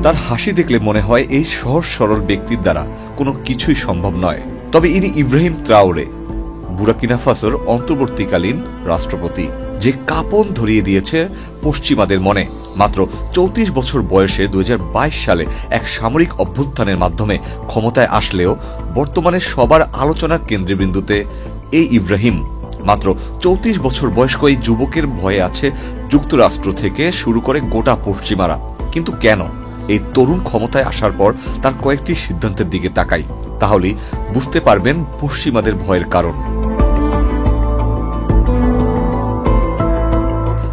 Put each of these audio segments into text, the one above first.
তার হাসি দেখলে মনে হয় এই সহজ সরল ব্যক্তির দ্বারা কোনো কিছুই সম্ভব নয়। তবে ইনি ইব্রাহিম ত্রাওরে, বুরকিনা ফাসোর অন্তর্বর্তীকালীন রাষ্ট্রপতি, যে কাঁপন ধরিয়ে দিয়েছে পশ্চিমাদের মনে। মাত্র 34 বছর বয়সে 2022 সালে এক সামরিক অভ্যুত্থানের মাধ্যমে ক্ষমতায় আসলেও বর্তমানে সবার আলোচনার কেন্দ্রবিন্দুতে এই ইব্রাহিম। মাত্র 34 বছর বয়স্ক এই যুবকের ভয়ে আছে যুক্তরাষ্ট্র থেকে শুরু করে গোটা পশ্চিমারা। কিন্তু কেন? এই তরুণ ক্ষমতায় আসার পর তার কয়েকটি সিদ্ধান্তের দিকে তাকাই, তাহলেই বুঝতে পারবেন পশ্চিমাদের ভয়ের কারণ।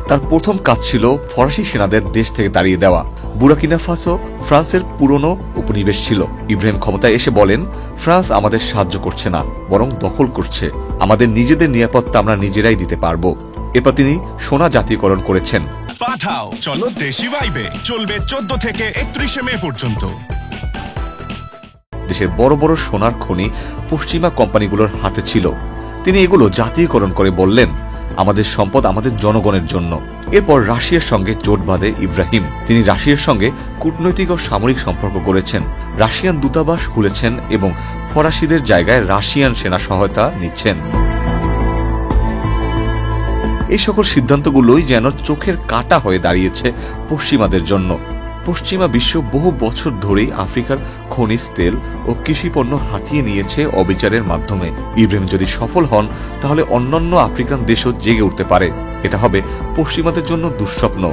তার প্রথম কাজ ছিল ফরাসি সেনাদের দেশ থেকে তাড়িয়ে দেওয়া। বুরকিনা ফাসো ফ্রান্সের পুরনো উপনিবেশ ছিল। ইব্রাহিম ক্ষমতায় এসে বলেন, ফ্রান্স আমাদের সাহায্য করছে না, বরং দখল করছে। আমাদের নিজেদের নিরাপত্তা আমরা নিজেরাই দিতে পারবো। এরপর তিনি সোনা জাতীয়করণ করেছেন। পাঠাও চলো দেশি ভাইবে, চলবে 14 থেকে 31 মে পর্যন্ত। দেশের বড় বড় সোনার খনি পশ্চিমা কোম্পানিগুলোর হাতে ছিল। তিনি এগুলো জাতীয়করণ করে বললেন, আমাদের সম্পদ আমাদের জনগণের জন্য। এরপর রাশিয়ার সঙ্গে জোট বাঁধে ইব্রাহিম। তিনি রাশিয়ার সঙ্গে কূটনৈতিক ও সামরিক সম্পর্ক গড়েছেন, রাশিয়ান দূতাবাস খুলেছেন এবং ফরাসিদের জায়গায় রাশিয়ান সেনা সহায়তা নিচ্ছেন। এই সকল সিদ্ধান্তগুলোই যেন চোখের কাঁটা হয়ে দাঁড়িয়েছে পশ্চিমাদের জন্য। পশ্চিমা বিশ্ব বহু বছর ধরেই আফ্রিকার খনিজ তেল ও কৃষিপণ্য হাতিয়ে নিয়েছে অবিচারের মাধ্যমে। ইব্রাহিম যদি সফল হন, তাহলে অন্যান্য আফ্রিকান দেশও জেগে উঠতে পারে। এটা হবে পশ্চিমাদের জন্য দুঃস্বপ্ন।